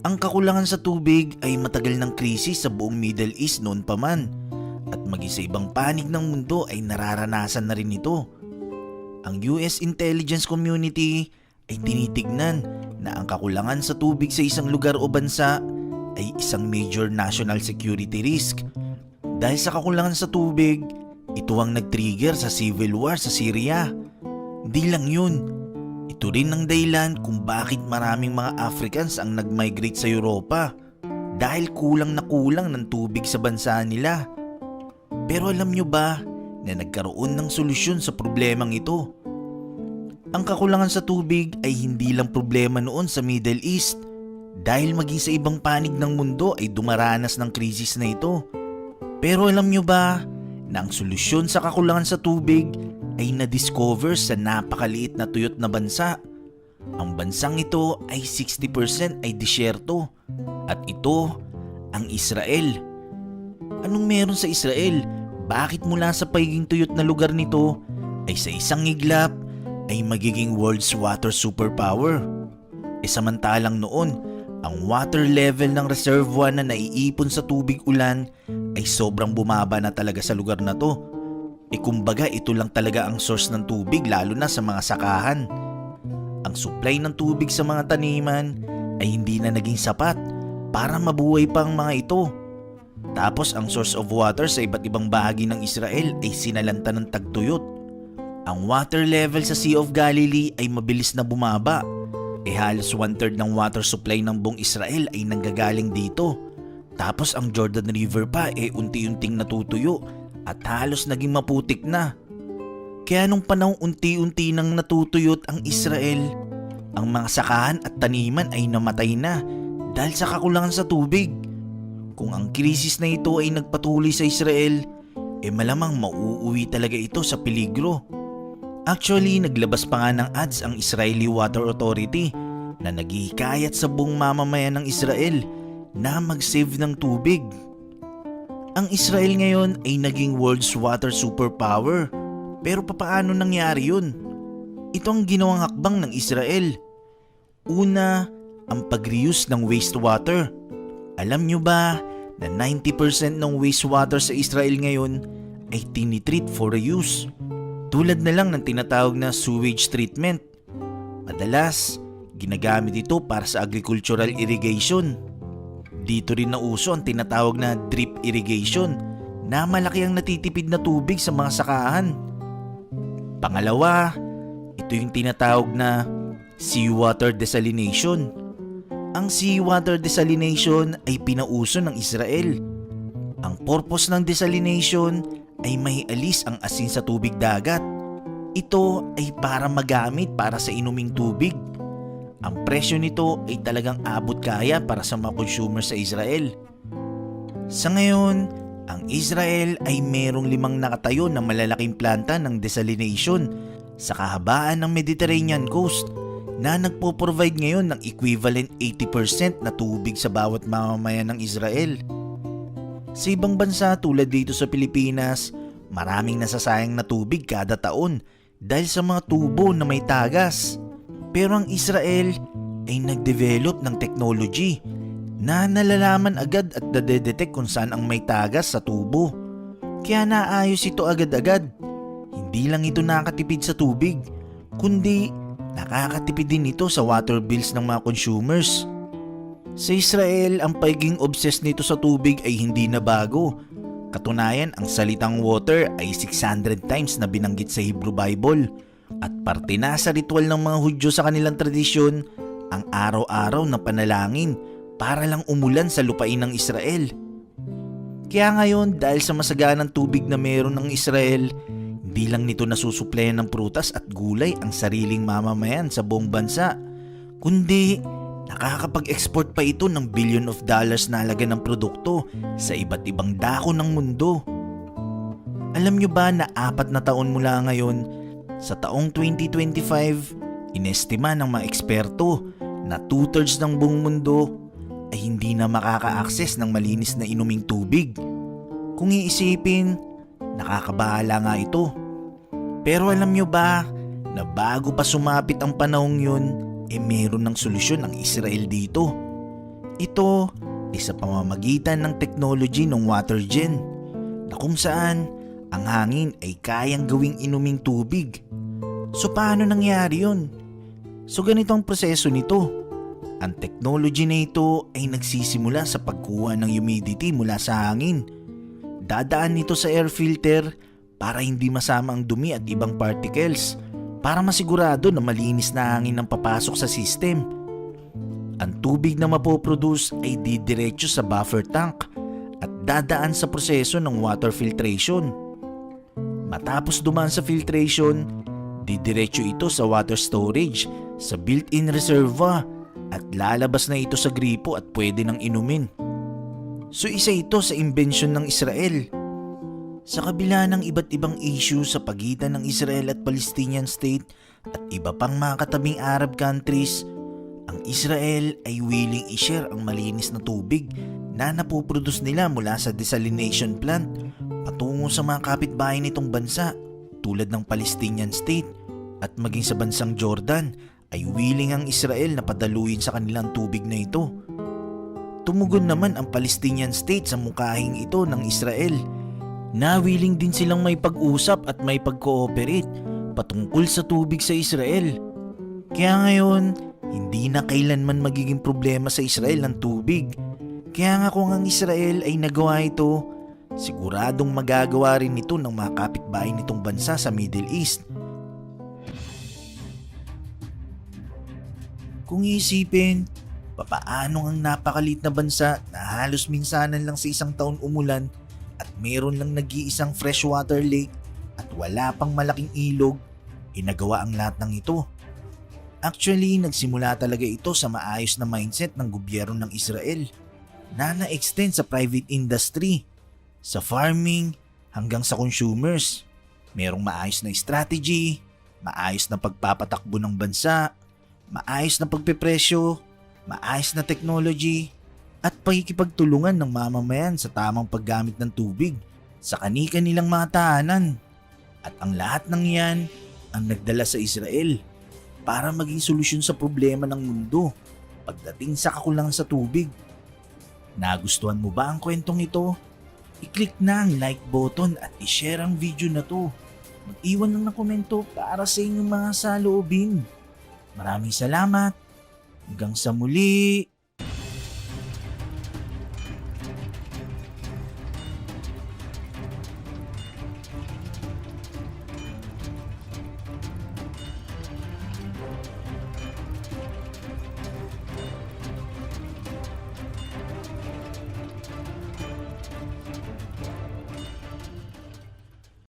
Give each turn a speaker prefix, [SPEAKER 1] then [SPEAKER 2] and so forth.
[SPEAKER 1] Ang kakulangan sa tubig ay matagal ng krisis sa buong Middle East noon pa man, at maging sa ibang panig ng mundo ay nararanasan na rin ito. Ang US intelligence community ay tinitignan na ang kakulangan sa tubig sa isang lugar o bansa ay isang major national security risk. Dahil sa kakulangan sa tubig, ito ang nag-trigger sa civil war sa Syria. Hindi lang yun, ito rin ang dahilan kung bakit maraming mga Africans ang nag-migrate sa Europa dahil kulang na kulang ng tubig sa bansa nila. Pero alam nyo ba na nagkaroon ng solusyon sa problemang ito? Ang kakulangan sa tubig ay hindi lang problema noon sa Middle East dahil maging sa ibang panig ng mundo ay dumaranas ng krisis na ito. Pero alam nyo ba na ang solusyon sa kakulangan sa tubig ay na-discover sa napakaliit na tuyot na bansa? Ang bansang ito ay 60% ay disyerto at ito ang Israel. Anong meron sa Israel? Bakit mula sa pagiging tuyot na lugar nito ay sa isang iglap ay magiging world's water superpower? Samantalang noon, ang water level ng reservoir na naiipon sa tubig ulan ay sobrang bumaba na talaga sa lugar na to. Kumbaga ito lang talaga ang source ng tubig lalo na sa mga sakahan. Ang supply ng tubig sa mga taniman ay hindi na naging sapat para mabuhay pa ang mga ito. Tapos ang source of water sa iba't ibang bahagi ng Israel ay sinalanta ng tagtuyot. Ang water level sa Sea of Galilee ay mabilis na bumaba. Halos 1/3 ng water supply ng buong Israel ay nanggagaling dito. Tapos ang Jordan River pa unti-unting natutuyo at halos naging maputik na. Kaya nung panahong unti-unti nang natutuyot ang Israel, ang mga sakahan at taniman ay namatay na dahil sa kakulangan sa tubig. Kung ang krisis na ito ay nagpatuloy sa Israel, malamang mauuwi talaga ito sa peligro. Actually, naglabas pa nga ng ads ang Israeli Water Authority na naghihikayat sa buong mamamayan ng Israel na mag-save ng tubig. Ang Israel ngayon ay naging world's water superpower. Pero papaano nangyari yun? Ito ang ginawang hakbang ng Israel. Una, ang pag-reuse ng wastewater. Alam nyo ba na 90% ng wastewater sa Israel ngayon ay tinitreat for reuse? Tulad na lang ng tinatawag na sewage treatment. Madalas, ginagamit ito para sa agricultural irrigation. Dito rin nauso ang tinatawag na drip irrigation na malaki ang natitipid na tubig sa mga sakahan. Pangalawa, ito yung tinatawag na seawater desalination. Ang seawater desalination ay pinauso ng Israel. Ang purpose ng desalination ay maialis ang asin sa tubig dagat. Ito ay para magamit para sa inuming tubig. Ang presyo nito ay talagang abot kaya para sa mga consumer sa Israel. Sa ngayon, ang Israel ay merong 5 nakatayo na malalaking planta ng desalination sa kahabaan ng Mediterranean coast na nagpo-provide ngayon ng equivalent 80% na tubig sa bawat mamamayan ng Israel. Sa ibang bansa tulad dito sa Pilipinas, maraming nasasayang na tubig kada taon dahil sa mga tubo na may tagas. Pero ang Israel ay nag-develop ng technology na nalalaman agad at nadedetect kung saan ang may tagas sa tubo. Kaya naayos ito agad-agad. Hindi lang ito nakatipid sa tubig, kundi nakakatipid din ito sa water bills ng mga consumers. Sa Israel, ang pagiging obsessed nito sa tubig ay hindi na bago. Katunayan, ang salitang water ay 600 times na binanggit sa Hebrew Bible. At parte na sa ritual ng mga Hudyo sa kanilang tradisyon ang araw-araw na panalangin para lang umulan sa lupain ng Israel. Kaya ngayon, dahil sa masaganang tubig na meron ng Israel, hindi lang nito nasusuplayan ng prutas at gulay ang sariling mamamayan sa buong bansa, kundi nakakapag-export pa ito ng billion of dollars na halaga ng produkto sa iba't ibang dako ng mundo. Alam nyo ba na 4 na taon mula ngayon, sa taong 2025, inestima ng mga eksperto na 2/3 ng buong mundo ay hindi na makaka-access ng malinis na inuming tubig. Kung iisipin, nakakabahala nga ito. Pero alam nyo ba na bago pa sumapit ang panahong yun, meron ng solusyon ang Israel dito. Ito ay sa pamamagitan ng technology ng water gen na kung saan ang hangin ay kayang gawing inuming tubig. So paano nangyari yun? So ganito ang proseso nito. Ang technology na ito ay nagsisimula sa pagkuha ng humidity mula sa hangin. Dadaan nito sa air filter para hindi masama ang dumi at ibang particles para masigurado na malinis na hangin ang papasok sa system. Ang tubig na mapoproduce ay didiretso sa buffer tank at dadaan sa proseso ng water filtration. Matapos dumaan sa filtration, didiretso ito sa water storage sa built-in reservoir at lalabas na ito sa gripo at pwede nang inumin. So isa ito sa imbensyon ng Israel. Sa kabila ng iba't ibang issue sa pagitan ng Israel at Palestinian State at iba pang mga katabing Arab countries, ang Israel ay willing i-share ang malinis na tubig na napoproduce nila mula sa desalination plant patungo sa mga kapitbahay nitong bansa tulad ng Palestinian State at maging sa bansang Jordan ay willing ang Israel na padaluin sa kanilang tubig na ito. Tumugon naman ang Palestinian State sa mukahing ito ng Israel na willing din silang may pag-usap at may pag-cooperate patungkol sa tubig sa Israel. Kaya ngayon, hindi na kailanman magiging problema sa Israel ang tubig. Kaya nga kung ang Israel ay nagawa ito, siguradong magagawa rin ito ng mga kapitbahay nitong bansa sa Middle East. Kung iisipin, papaano ang napakalit na bansa na halos minsanan lang sa isang taon umulan at mayroon lang nag-iisang freshwater lake at wala pang malaking ilog, inagawa ang lahat ng ito. Actually, nagsimula talaga ito sa maayos na mindset ng gobyerno ng Israel na na-extend sa private industry, sa farming hanggang sa consumers. Merong maayos na strategy, maayos na pagpapatakbo ng bansa, maayos na pagpepresyo, maayos na technology, at pagkikipagtulungan ng mamamayan sa tamang paggamit ng tubig sa kani-kanilang mga tahanan. At ang lahat ng yan ang nagdala sa Israel para maging solusyon sa problema ng mundo pagdating sa kakulangan sa tubig. Nagustuhan mo ba ang kwentong ito? I-click na ang like button at i-share ang video na to. Mag-iwan lang ng komento para sa inyong mga saloobin. Maraming salamat. Hanggang sa muli.